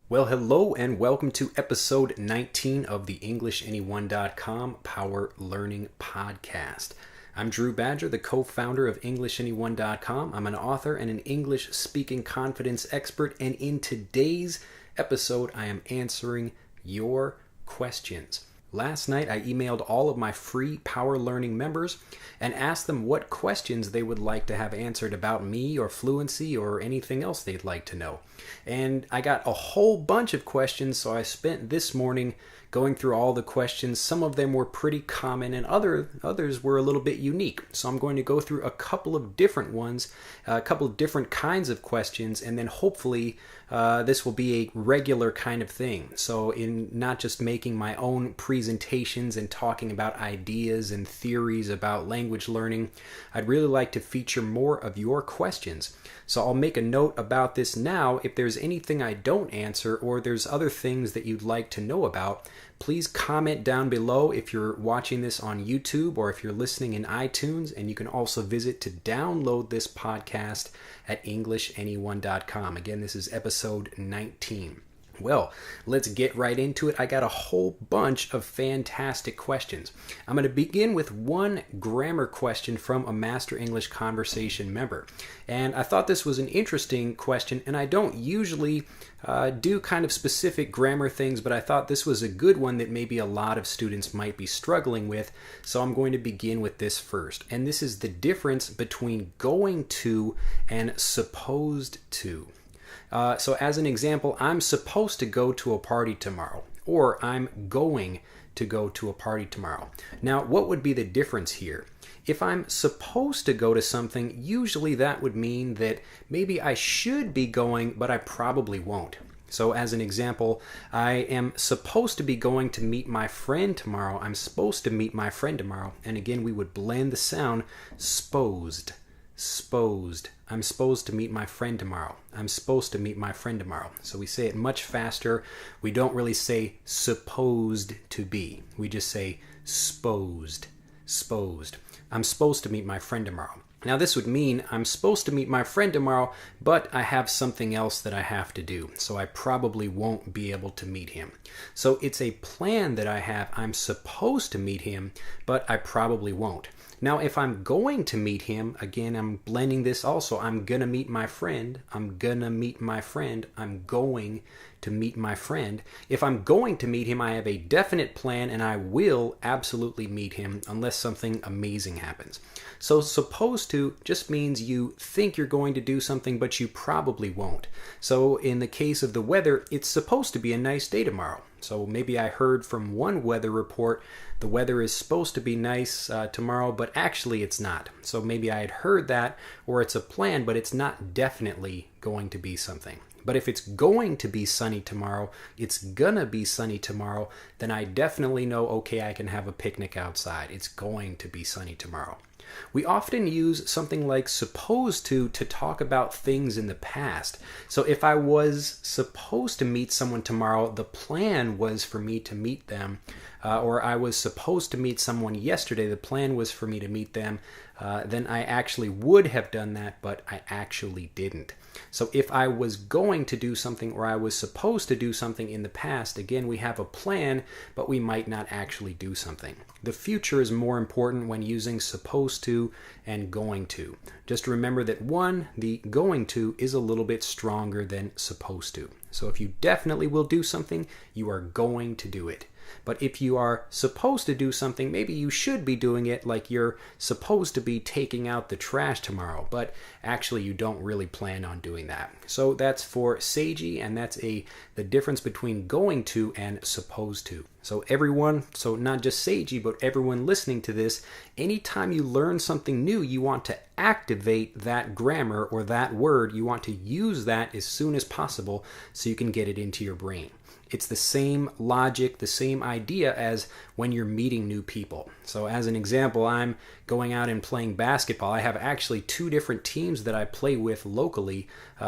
Well, hello and welcome to episode 19 of the EnglishAnyone.com Power Learning Podcast. I'm Drew Badger, the co-founder of EnglishAnyone.com. I'm an author and an English speaking confidence expert, and in today's episode, I am answering your questions. Last night, I emailed all of my free Power Learning members and asked them what questions they would like to have answered about me or Fluency or anything else they'd like to know. And I got a whole bunch of questions, so I spent this morning going through all the questions. Some of them were pretty common and others were a little bit unique. So I'm going to go through a couple of different ones, a couple of different kinds of questions, and then hopefully this will be a regular kind of thing. So in not just making my own presentations and talking about ideas and theories about language learning, I'd really like to feature more of your questions. So I'll make a note about this now. If there's anything I don't answer or there's other things that you'd like to know about, please comment down below if you're watching this on YouTube or if you're listening in iTunes, and you can also visit to download this podcast at EnglishAnyone.com. Again, this is episode 19. Well, let's get right into it. I got a whole bunch of fantastic questions. I'm going to begin with one grammar question from a Master English Conversation member. And I thought this was an interesting question, and I don't usually do kind of specific grammar things, but I thought this was a good one that maybe a lot of students might be struggling with. So I'm going to begin with this first. And this is the difference between going to and supposed to. So as an example, I'm supposed to go to a party tomorrow, or I'm going to go to a party tomorrow. Now, what would be the difference here? If I'm supposed to go to something, usually that would mean that maybe I should be going, but I probably won't. So as an example, I am supposed to be going to meet my friend tomorrow. I'm supposed to meet my friend tomorrow. And again, we would blend the sound, sposed. Sposed. I'm supposed to meet my friend tomorrow. I'm supposed to meet my friend tomorrow. So we say it much faster. We don't really say supposed to be. We just say sposed. Sposed. I'm supposed to meet my friend tomorrow. Now this would mean I'm supposed to meet my friend tomorrow, but I have something else that I have to do. So I probably won't be able to meet him. So it's a plan that I have. I'm supposed to meet him, but I probably won't. Now, if I'm going to meet him, again, I'm blending this also. I'm going to meet my friend. I'm going to meet my friend. I'm going to meet my friend. If I'm going to meet him, I have a definite plan and I will absolutely meet him unless something amazing happens. So supposed to just means you think you're going to do something, but you probably won't. So in the case of the weather, it's supposed to be a nice day tomorrow. So maybe I heard from one weather report the weather is supposed to be nice tomorrow, but actually it's not. So maybe I had heard that, or it's a plan, but it's not definitely going to be something. But if it's going to be sunny tomorrow, it's gonna be sunny tomorrow, then I definitely know, okay, I can have a picnic outside. It's going to be sunny tomorrow. We often use something like supposed to talk about things in the past. So if I was supposed to meet someone tomorrow, the plan was for me to meet them, or I was supposed to meet someone yesterday, the plan was for me to meet them, then I actually would have done that, but I actually didn't. So if I was going to do something or I was supposed to do something in the past, again, we have a plan, but we might not actually do something. The future is more important when using supposed to and going to. Just remember that one, the going to is a little bit stronger than supposed to. So if you definitely will do something, you are going to do it. But if you are supposed to do something, maybe you should be doing it, like you're supposed to be taking out the trash tomorrow, but actually you don't really plan on doing that. So that's for Seiji, and that's the difference between going to and supposed to. So everyone, so not just Seiji, but everyone listening to this, anytime you learn something new, you want to activate that grammar or that word. You want to use that as soon as possible so you can get it into your brain. It's the same logic, the same idea as when you're meeting new people. So as an example, I'm going out and playing basketball. I have actually two different teams that I play with locally,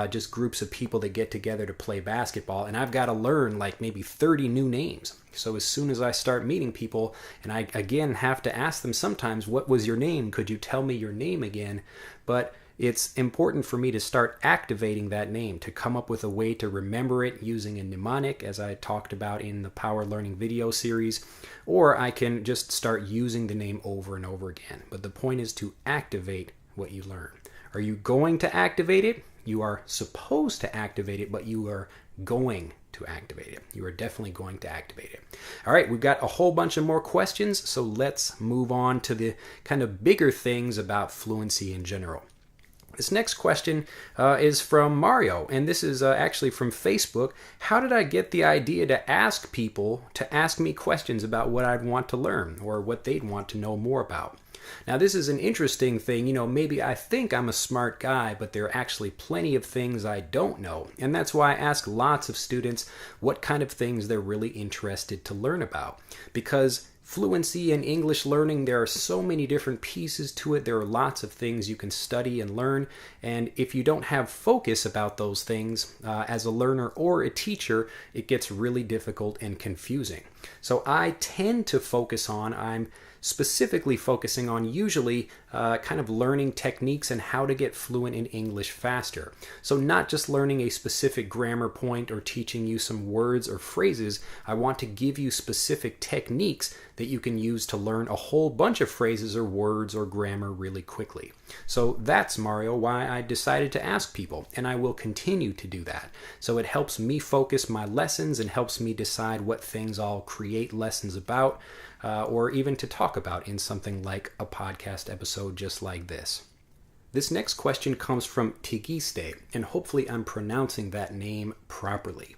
just groups of people that get together to play basketball, and I've got to learn like maybe 30 new names. So as soon as I start meeting people, and I again have to ask them sometimes, what was your name? Could you tell me your name again? But it's important for me to start activating that name, to come up with a way to remember it using a mnemonic, as I talked about in the Power Learning video series, or I can just start using the name over and over again. But the point is to activate what you learn. Are you going to activate it? You are supposed to activate it, but you are going to activate it. You are definitely going to activate it. All right, we've got a whole bunch of more questions, so let's move on to the kind of bigger things about fluency in general. This next question is from Mario, and this is actually from Facebook. How did I get the idea to ask people to ask me questions about what I'd want to learn or what they'd want to know more about? Now, this is an interesting thing. You know, maybe I think I'm a smart guy, but there are actually plenty of things I don't know. And that's why I ask lots of students what kind of things they're really interested to learn about. Because fluency and English learning, there are so many different pieces to it. There are lots of things you can study and learn. And if you don't have focus about those things as a learner or a teacher, it gets really difficult and confusing. So I tend to focus on, I'm specifically focusing on usually kind of learning techniques and how to get fluent in English faster. So not just learning a specific grammar point or teaching you some words or phrases. I want to give you specific techniques that you can use to learn a whole bunch of phrases or words or grammar really quickly. So that's, Mario, why I decided to ask people, and I will continue to do that. So it helps me focus my lessons and helps me decide what things I'll create lessons about, or even to talk about in something like a podcast episode just like this. This next question comes from Tigiste, and hopefully I'm pronouncing that name properly.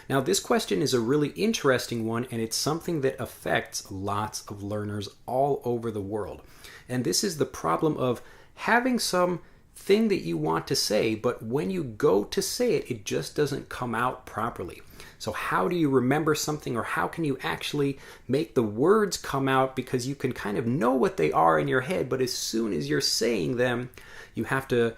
Now, this question is a really interesting one, and it's something that affects lots of learners all over the world. And this is the problem of having some thing that you want to say, but when you go to say it, it just doesn't come out properly. So how do you remember something, or how can you actually make the words come out? Because you can kind of know what they are in your head, but as soon as you're saying them, you have to,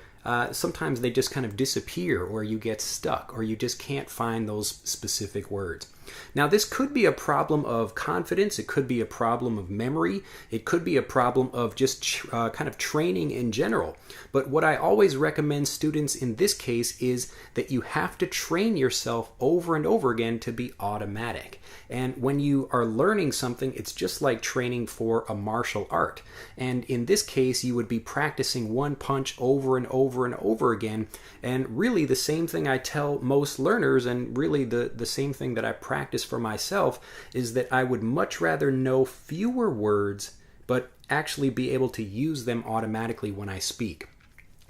sometimes they just kind of disappear, or you get stuck, or you just can't find those specific words. Now, this could be a problem of confidence. It could be a problem of memory. It could be a problem of just kind of training in general. But what I always recommend students in this case is that you have to train yourself over and over again to be automatic. And when you are learning something, it's just like training for a martial art. And in this case, you would be practicing one punch over and over and over again. And really the same thing I tell most learners, and really the same thing that I practice for myself, is that I would much rather know fewer words, but actually be able to use them automatically when I speak.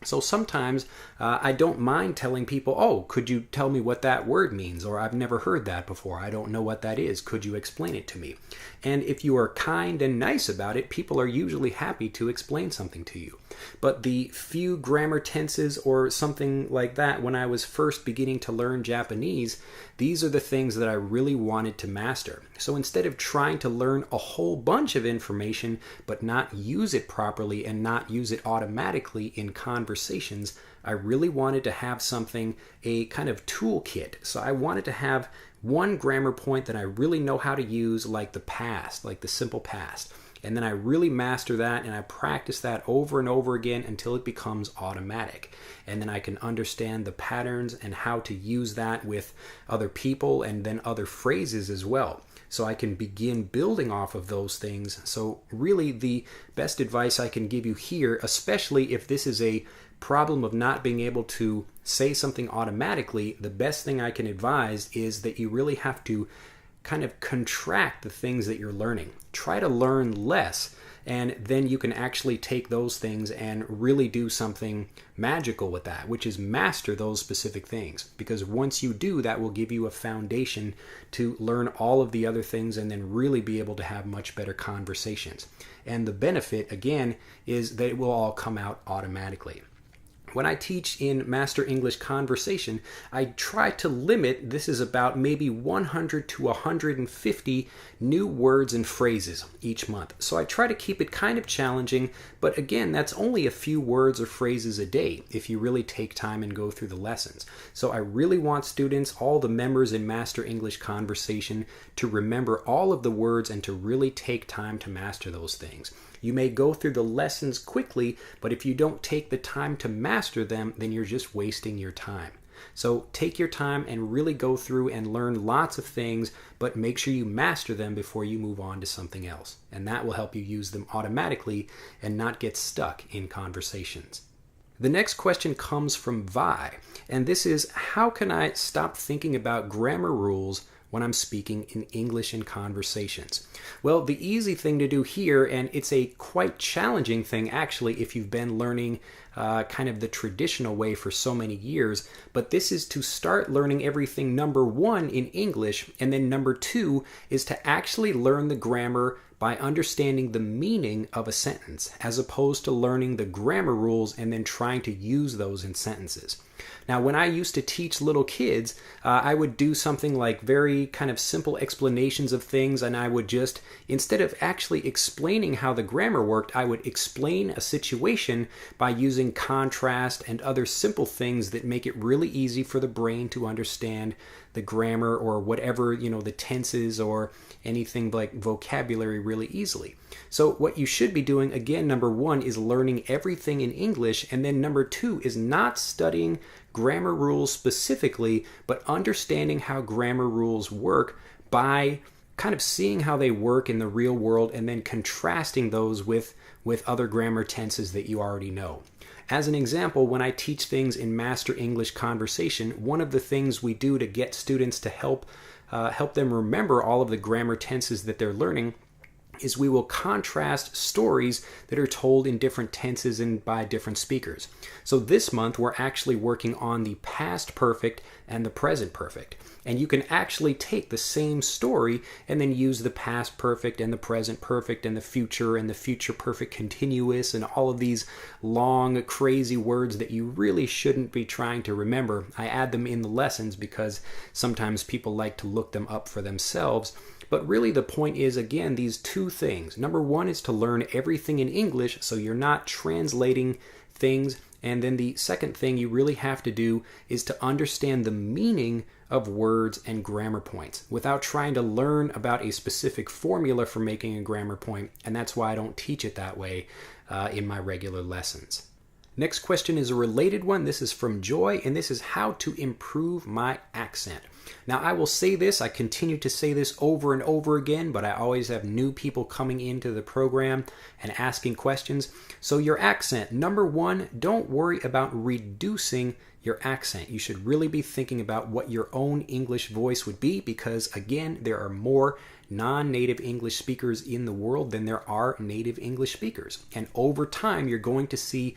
So sometimes I don't mind telling people, oh, could you tell me what that word means? Or I've never heard that before. I don't know what that is. Could you explain it to me? And if you are kind and nice about it, people are usually happy to explain something to you. But the few grammar tenses or something like that, when I was first beginning to learn Japanese, these are the things that I really wanted to master. So instead of trying to learn a whole bunch of information, but not use it properly and not use it automatically in conversations, I really wanted to have something, a kind of toolkit. So I wanted to have one grammar point that I really know how to use, like the past, like the simple past. And then I really master that, and I practice that over and over again until it becomes automatic. And then I can understand the patterns and how to use that with other people and then other phrases as well. So I can begin building off of those things. So really the best advice I can give you here, especially if this is a problem of not being able to say something automatically, the best thing I can advise is that you really have to kind of contract the things that you're learning. Try to learn less, and then you can actually take those things and really do something magical with that, which is master those specific things. Because once you do, that will give you a foundation to learn all of the other things and then really be able to have much better conversations. And the benefit, again, is that it will all come out automatically. When I teach in Master English Conversation, I try to limit, this is about maybe 100 to 150 new words and phrases each month. So I try to keep it kind of challenging, but again, that's only a few words or phrases a day if you really take time and go through the lessons. So I really want students, all the members in Master English Conversation, to remember all of the words and to really take time to master those things. You may go through the lessons quickly, but if you don't take the time to master them, then you're just wasting your time. So take your time and really go through and learn lots of things, but make sure you master them before you move on to something else. And that will help you use them automatically and not get stuck in conversations. The next question comes from Vi, and this is, how can I stop thinking about grammar rules when I'm speaking in English in conversations? Well, the easy thing to do here, and it's a quite challenging thing actually if you've been learning kind of the traditional way for so many years, but this is to start learning everything, number one, in English, and then number two is to actually learn the grammar by understanding the meaning of a sentence, as opposed to learning the grammar rules and then trying to use those in sentences. Now, when I used to teach little kids, I would do something like very kind of simple explanations of things, and I would just, instead of actually explaining how the grammar worked, I would explain a situation by using contrast and other simple things that make it really easy for the brain to understand the grammar or whatever, the tenses or anything like vocabulary really easily. So what you should be doing, again, number one, is learning everything in English, and then number two is not studying grammar rules specifically, but understanding how grammar rules work by kind of seeing how they work in the real world and then contrasting those with other grammar tenses that you already know. As an example, when I teach things in Master English Conversation, one of the things we do to get students to help them remember all of the grammar tenses that they're learning is we will contrast stories that are told in different tenses and by different speakers. So this month we're actually working on the past perfect and the present perfect. And you can actually take the same story and then use the past perfect and the present perfect and the future perfect continuous and all of these long, crazy words that you really shouldn't be trying to remember. I add them in the lessons because sometimes people like to look them up for themselves. But really the point is, again, these two things. Number one is to learn everything in English so you're not translating things. And then the second thing you really have to do is to understand the meaning of words and grammar points without trying to learn about a specific formula for making a grammar point. And that's why I don't teach it that way in my regular lessons. Next question is a related one. This is from Joy, and this is how to improve my accent. Now, I will say this, I continue to say this over and over again, but I always have new people coming into the program and asking questions. So your accent, number one, don't worry about reducing your accent. You should really be thinking about what your own English voice would be because, again, there are more non-native English speakers in the world than there are native English speakers. And over time, you're going to see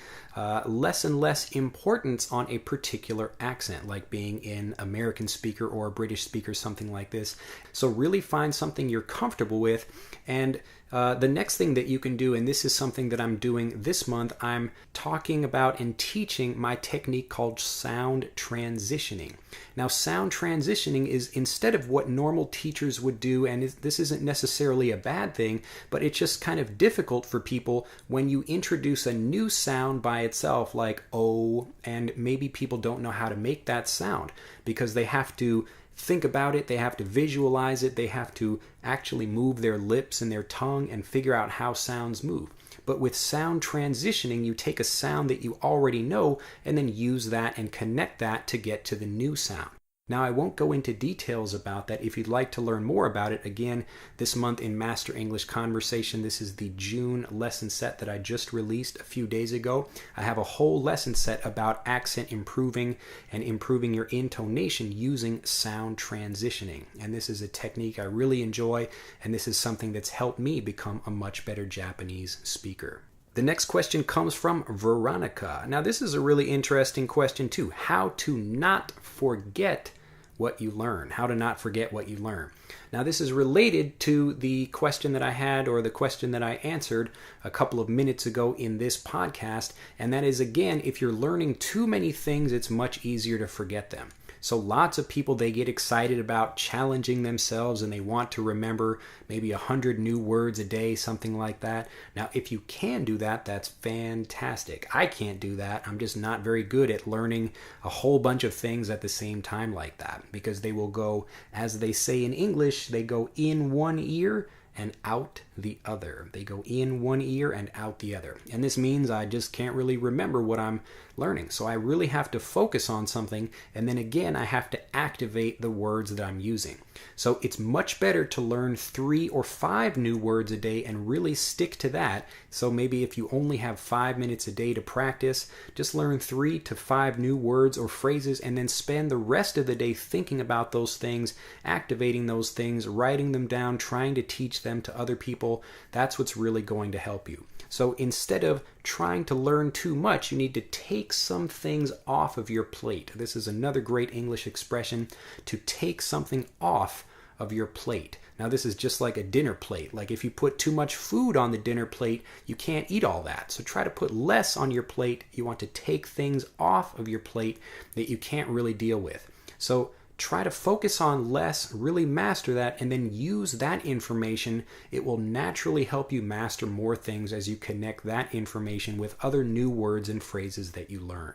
less and less importance on a particular accent, like being an American speaker or a British speaker, something like this. So really find something you're comfortable with. And the next thing that you can do, and this is something that I'm doing this month, I'm talking about and teaching my technique called sound transitioning. Now, sound transitioning is instead of what normal teachers would do, and this isn't necessarily a bad thing, but it's just kind of difficult for people when you introduce a new sound by itself, like oh, and maybe people don't know how to make that sound because they have to think about it, they have to visualize it, they have to actually move their lips and their tongue and figure out how sounds move. But with sound transitioning, you take a sound that you already know and then use that and connect that to get to the new sound. Now, I won't go into details about that. If you'd like to learn more about it, again, this month in Master English Conversation, this is the June lesson set that I just released a few days ago. I have a whole lesson set about accent improving and improving your intonation using sound transitioning. And this is a technique I really enjoy, and this is something that's helped me become a much better Japanese speaker. The next question comes from Veronica. Now, this is a really interesting question too. How to not forget what you learn. How to not forget what you learn. Now, this is related to the question that I had, or the question that I answered a couple of minutes ago in this podcast. And that is, again, if you're learning too many things, it's much easier to forget them. So lots of people, they get excited about challenging themselves and they want to remember maybe 100 new words a day, something like that. Now, if you can do that, that's fantastic. I can't do that. I'm just not very good at learning a whole bunch of things at the same time like that, because they will go, as they say in English, they go in one ear and out the other. They go in one ear and out the other. And this means I just can't really remember what I'm learning. So I really have to focus on something, and then again, I have to activate the words that I'm using. So it's much better to learn 3 or 5 new words a day and really stick to that. So maybe if you only have 5 minutes a day to practice, just learn 3 to 5 new words or phrases, and then spend the rest of the day thinking about those things, activating those things, writing them down, trying to teach them to other people. That's what's really going to help you. So instead of trying to learn too much, you need to take some things off of your plate. This is another great English expression, to take something off of your plate. Now this is just like a dinner plate. Like if you put too much food on the dinner plate, you can't eat all that. So try to put less on your plate. You want to take things off of your plate that you can't really deal with. So try to focus on less, really master that, and then use that information. It will naturally help you master more things as you connect that information with other new words and phrases that you learn.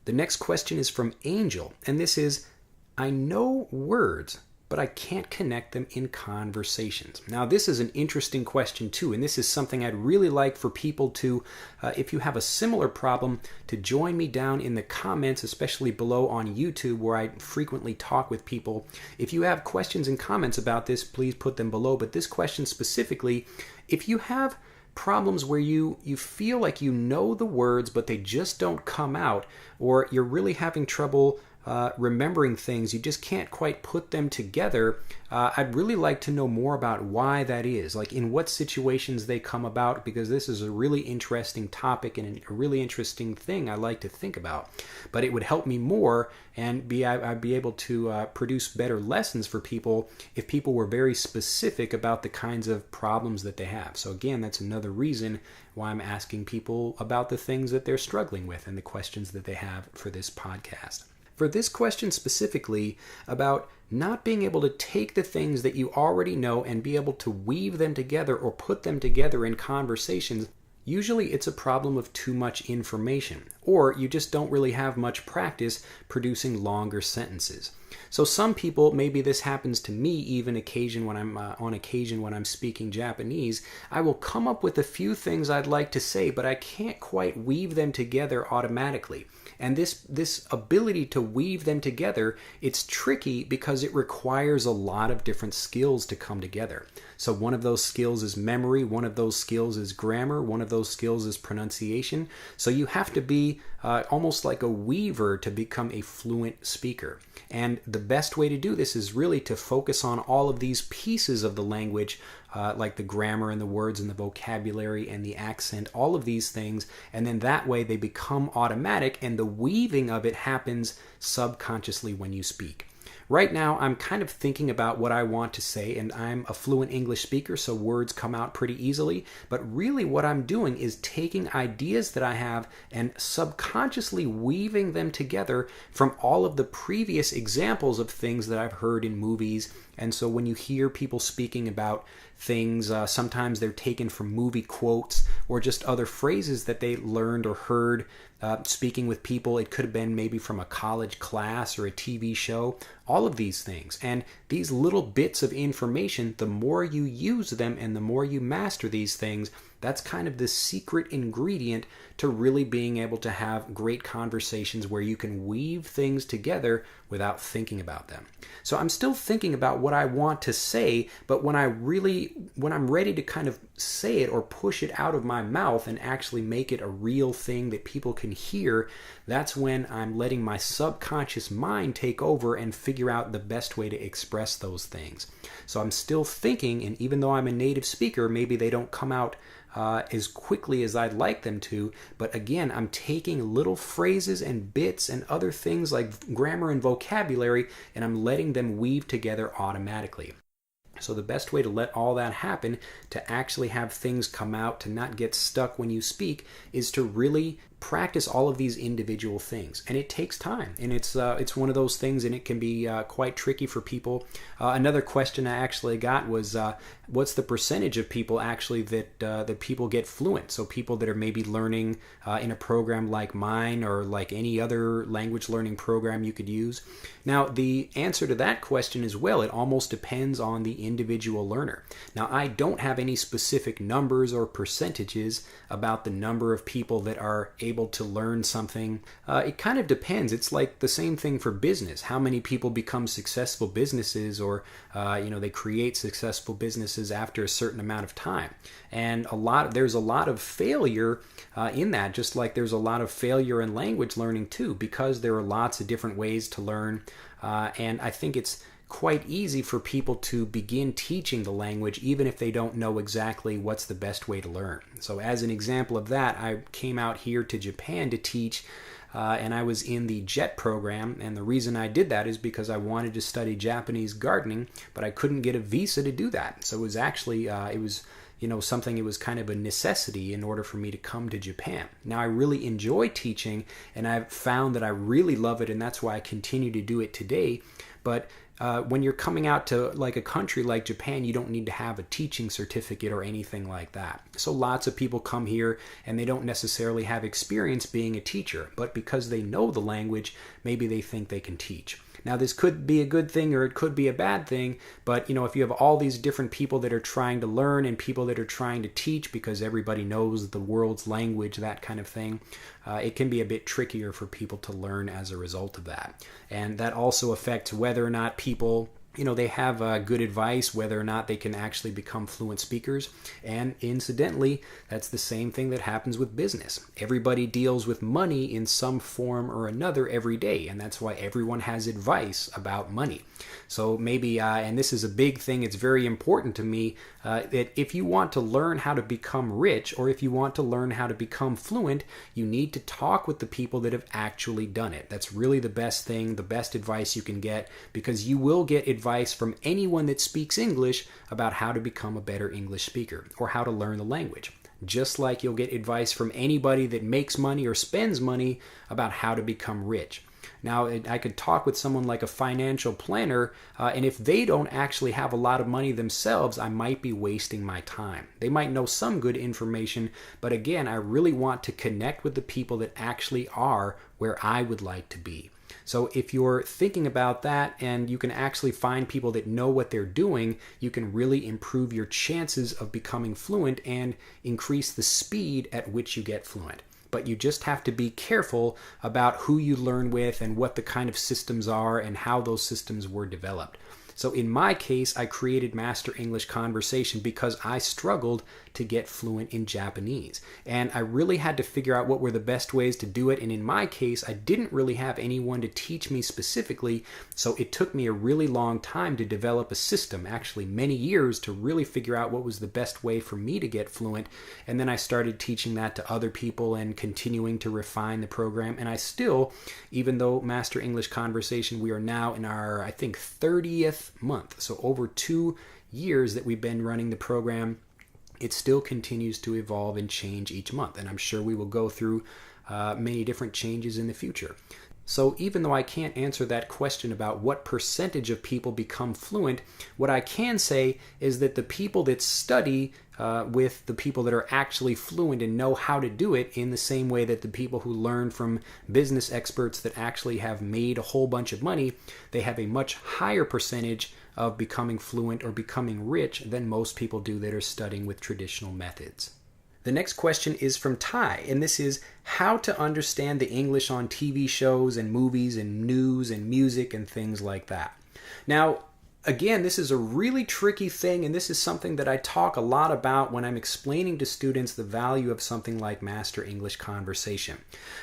The next question is from Angel, and this is, I know words, but I can't connect them in conversations. Now, this is an interesting question too, and this is something I'd really like for people to, if you have a similar problem, to join me down in the comments, especially below on YouTube, where I frequently talk with people. If you have questions and comments about this, please put them below. But this question specifically, if you have problems where you feel like you know the words, but they just don't come out, or you're really having trouble remembering things, you just can't quite put them together, I'd really like to know more about why that is, like in what situations they come about, because this is a really interesting topic and a really interesting thing I like to think about. But it would help me more, and I'd be able to produce better lessons for people if people were very specific about the kinds of problems that they have. So again, that's another reason why I'm asking people about the things that they're struggling with and the questions that they have for this podcast. For this question specifically about not being able to take the things that you already know and be able to weave them together or put them together in conversations, usually it's a problem of too much information, or you just don't really have much practice producing longer sentences. So some people, maybe this happens to me even on occasion when I'm speaking Japanese, I will come up with a few things I'd like to say, but I can't quite weave them together automatically. And this ability to weave them together, it's tricky because it requires a lot of different skills to come together. So one of those skills is memory, one of those skills is grammar, one of those skills is pronunciation. So you have to be almost like a weaver to become a fluent speaker. And the best way to do this is really to focus on all of these pieces of the language, like the grammar and the words and the vocabulary and the accent, all of these things, and then that way they become automatic, and the weaving of it happens subconsciously when you speak. Right now, I'm kind of thinking about what I want to say, and I'm a fluent English speaker, so words come out pretty easily. But really what I'm doing is taking ideas that I have and subconsciously weaving them together from all of the previous examples of things that I've heard in movies. And so when you hear people speaking about things, sometimes they're taken from movie quotes or just other phrases that they learned or heard speaking with people. It could have been maybe from a college class or a TV show, all of these things. And these little bits of information, the more you use them and the more you master these things, that's kind of the secret ingredient to really being able to have great conversations where you can weave things together without thinking about them. So I'm still thinking about what I want to say, but when I'm ready to kind of say it or push it out of my mouth and actually make it a real thing that people can hear, that's when I'm letting my subconscious mind take over and figure out the best way to express those things. So I'm still thinking, and even though I'm a native speaker, maybe they don't come out as quickly as I'd like them to, but again, I'm taking little phrases and bits and other things like grammar and vocabulary, and I'm letting them weave together automatically. So the best way to let all that happen, to actually have things come out, to not get stuck when you speak, is to really practice all of these individual things, and it takes time, and it's one of those things, and it can be quite tricky for people. Another question I actually got was what's the percentage of people actually that people get fluent? So people that are maybe learning in a program like mine or like any other language learning program you could use. Now, the answer to that question is, well, it almost depends on the individual learner. Now, I don't have any specific numbers or percentages about the number of people that are able to learn something. It kind of depends. It's like the same thing for business. How many people become successful businesses, or they create successful businesses after a certain amount of time? And there's a lot of failure in that, just like there's a lot of failure in language learning too, because there are lots of different ways to learn. And I think it's quite easy for people to begin teaching the language even if they don't know exactly what's the best way to learn. So as an example of that, I came out here to Japan to teach, and I was in the JET program, and the reason I did that is because I wanted to study Japanese gardening, but I couldn't get a visa to do that. So it was actually it was kind of a necessity in order for me to come to Japan. Now, I really enjoy teaching, and I've found that I really love it, and that's why I continue to do it today. But when you're coming out to like a country like Japan, you don't need to have a teaching certificate or anything like that. So lots of people come here and they don't necessarily have experience being a teacher, but because they know the language, maybe they think they can teach. Now, this could be a good thing or it could be a bad thing, but if you have all these different people that are trying to learn and people that are trying to teach because everybody knows the world's language, that kind of thing, it can be a bit trickier for people to learn as a result of that. And that also affects whether or not people they have good advice, whether or not they can actually become fluent speakers. And incidentally, that's the same thing that happens with business. Everybody deals with money in some form or another every day, and that's why everyone has advice about money. So maybe, and this is a big thing, it's very important to me, that if you want to learn how to become rich, or if you want to learn how to become fluent, you need to talk with the people that have actually done it. That's really the best thing, the best advice you can get, because you will get advice from anyone that speaks English about how to become a better English speaker or how to learn the language. Just like you'll get advice from anybody that makes money or spends money about how to become rich. Now, I could talk with someone like a financial planner, and if they don't actually have a lot of money themselves, I might be wasting my time. They might know some good information, but again, I really want to connect with the people that actually are where I would like to be. So if you're thinking about that and you can actually find people that know what they're doing, you can really improve your chances of becoming fluent and increase the speed at which you get fluent. But you just have to be careful about who you learn with and what the kind of systems are and how those systems were developed. So in my case, I created Master English Conversation because I struggled to get fluent in Japanese. And I really had to figure out what were the best ways to do it. And in my case, I didn't really have anyone to teach me specifically. So it took me a really long time to develop a system, actually many years, to really figure out what was the best way for me to get fluent. And then I started teaching that to other people and continuing to refine the program. And I still, even though Master English Conversation, we are now in our, I think, 30th month. So over 2 years that we've been running the program, it still continues to evolve and change each month. And I'm sure we will go through many different changes in the future. So even though I can't answer that question about what percentage of people become fluent, what I can say is that the people that study with the people that are actually fluent and know how to do it in the same way that the people who learn from business experts that actually have made a whole bunch of money, they have a much higher percentage of becoming fluent or becoming rich than most people do that are studying with traditional methods. The next question is from Ty, and this is how to understand the English on TV shows and movies and news and music and things like that. Now, again, this is a really tricky thing, and this is something that I talk a lot about when I'm explaining to students the value of something like Master English Conversation.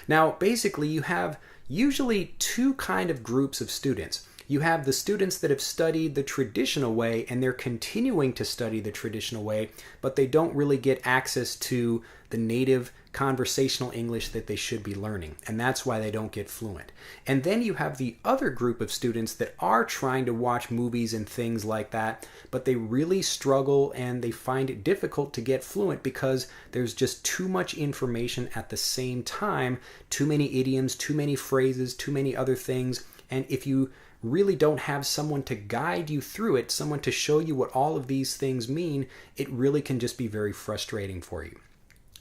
Now, basically, you have usually two kind of groups of students. you have the students that have studied the traditional way and they're continuing to study the traditional way, but they don't really get access to the native conversational English that they should be learning, and that's why they don't get fluent. And then you have the other group of students that are trying to watch movies and things like that, but they really struggle and they find it difficult to get fluent because there's just too much information at the same time, too many idioms, too many phrases, too many other things, and if you really don't have someone to guide you through it, someone to show you what all of these things mean, it really can just be very frustrating for you.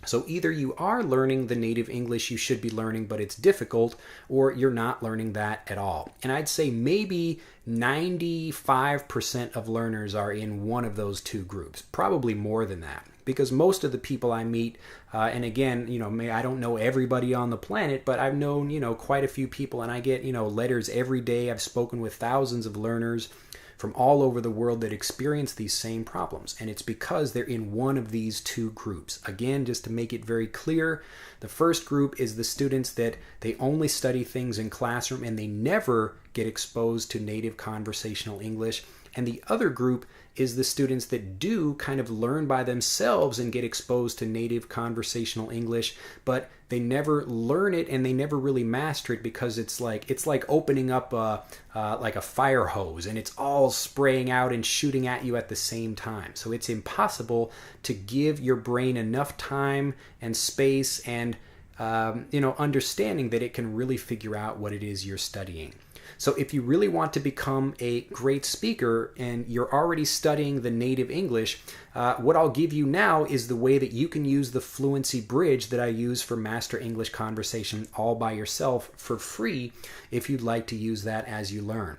So either you are learning the native English you should be learning, but it's difficult, or you're not learning that at all. And I'd say maybe 95% of learners are in one of those two groups, probably more than that. Because most of the people I meet, and again, I don't know everybody on the planet, but I've known, quite a few people, and I get, letters every day. I've spoken with thousands of learners from all over the world that experience these same problems. And it's because they're in one of these two groups. Again, just to make it very clear, the first group is the students that they only study things in classroom and they never get exposed to native conversational English. And the other group is the students that do kind of learn by themselves and get exposed to native conversational English, but they never learn it and they never really master it because it's like opening up like a fire hose and it's all spraying out and shooting at you at the same time. So it's impossible to give your brain enough time and space and understanding that it can really figure out what it is you're studying. So if you really want to become a great speaker and you're already studying the native English, what I'll give you now is the way that you can use the Fluency Bridge that I use for Master English Conversation all by yourself for free if you'd like to use that as you learn.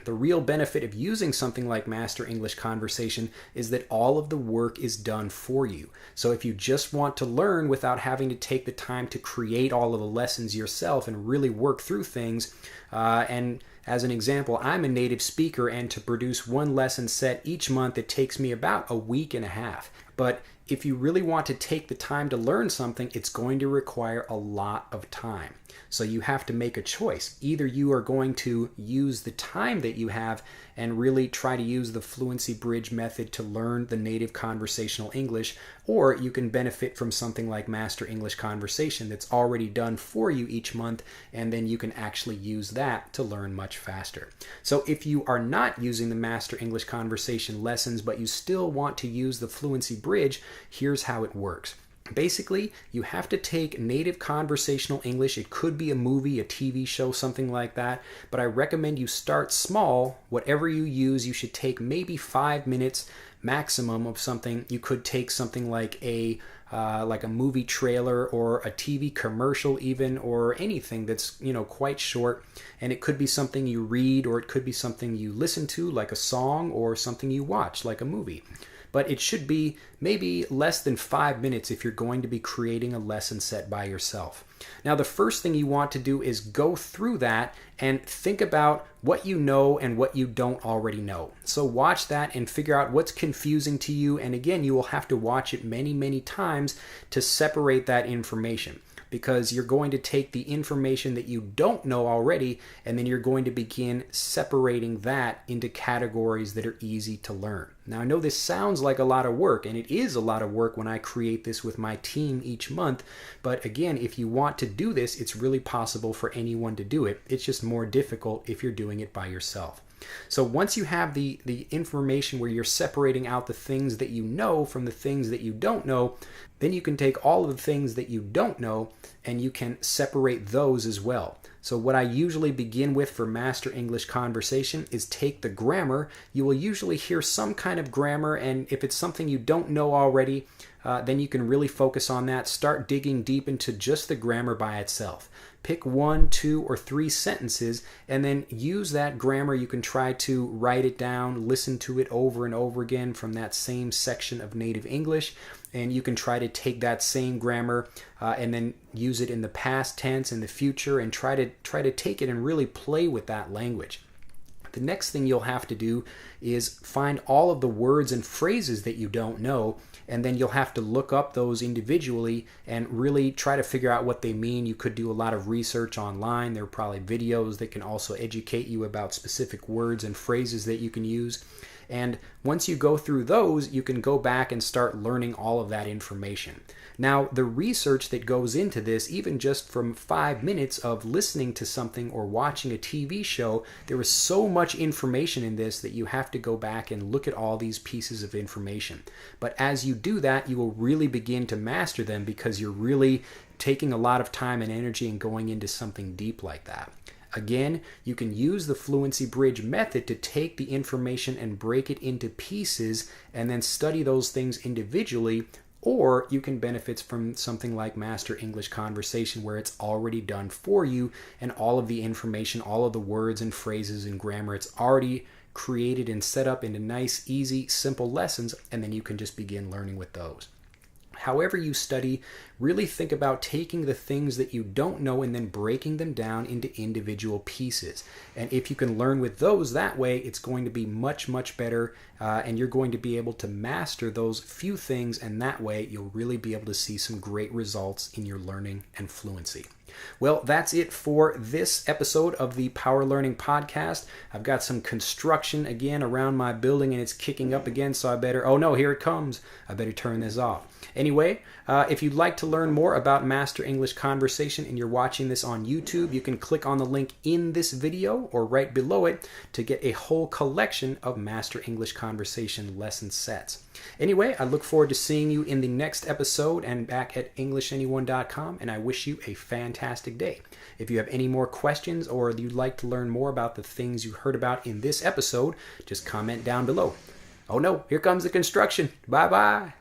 The real benefit of using something like Master English Conversation is that all of the work is done for you. So if you just want to learn without having to take the time to create all of the lessons yourself and really work through things, and as an example, I'm a native speaker, and to produce one lesson set each month, it takes me about a week and a half. But if you really want to take the time to learn something, it's going to require a lot of time. So you have to make a choice. Either you are going to use the time that you have and really try to use the Fluency Bridge method to learn the native conversational English, or you can benefit from something like Master English Conversation that's already done for you each month, and then you can actually use that to learn much faster. So if you are not using the Master English Conversation lessons, but you still want to use the Fluency Bridge, here's how it works. Basically, you have to take native conversational English. It could be a movie, a TV show, something like that. But I recommend you start small. Whatever you use, you should take maybe 5 minutes maximum of something. You could take something like a movie trailer or a TV commercial even, or anything that's quite short. And it could be something you read, or it could be something you listen to, like a song, or something you watch, like a movie. But it should be maybe less than 5 minutes if you're going to be creating a lesson set by yourself. Now, the first thing you want to do is go through that and think about what you know and what you don't already know. So watch that and figure out what's confusing to you. And again, you will have to watch it many, many times to separate that information, because you're going to take the information that you don't know already, and then you're going to begin separating that into categories that are easy to learn. Now, I know this sounds like a lot of work, and it is a lot of work when I create this with my team each month, but again, if you want to do this, it's really possible for anyone to do it. It's just more difficult if you're doing it by yourself. So once you have the information where you're separating out the things that you know from the things that you don't know, then you can take all of the things that you don't know and you can separate those as well. So what I usually begin with for Master English Conversation is take the grammar. You will usually hear some kind of grammar, and if it's something you don't know already, then you can really focus on that. Start digging deep into just the grammar by itself. Pick 1, 2, or 3 sentences and then use that grammar. You can try to write it down, listen to it over and over again from that same section of native English, and you can try to take that same grammar and then use it in the past tense, in the future, and try to take it and really play with that language. The next thing you'll have to do is find all of the words and phrases that you don't know, and then you'll have to look up those individually and really try to figure out what they mean. You could do a lot of research online. There are probably videos that can also educate you about specific words and phrases that you can use. And once you go through those, you can go back and start learning all of that information. Now, the research that goes into this, even just from 5 minutes of listening to something or watching a TV show, there is so much information in this that you have to go back and look at all these pieces of information. But as you do that, you will really begin to master them because you're really taking a lot of time and energy and going into something deep like that. Again, you can use the Fluency Bridge method to take the information and break it into pieces and then study those things individually, or you can benefit from something like Master English Conversation where it's already done for you and all of the information, all of the words and phrases and grammar, it's already created and set up into nice, easy, simple lessons, and then you can just begin learning with those. However you study, really think about taking the things that you don't know and then breaking them down into individual pieces. And if you can learn with those that way, it's going to be much, much better, and you're going to be able to master those few things, and that way you'll really be able to see some great results in your learning and fluency. Well, that's it for this episode of the Power Learning Podcast. I've got some construction again around my building and it's kicking up again, so I better, oh no, here it comes. I better turn this off. Anyway, if you'd like to learn more about Master English Conversation and you're watching this on YouTube, you can click on the link in this video or right below it to get a whole collection of Master English Conversation lesson sets. Anyway, I look forward to seeing you in the next episode and back at EnglishAnyone.com, and I wish you a fantastic day. If you have any more questions or you'd like to learn more about the things you heard about in this episode, just comment down below. Oh no, here comes the construction. Bye-bye.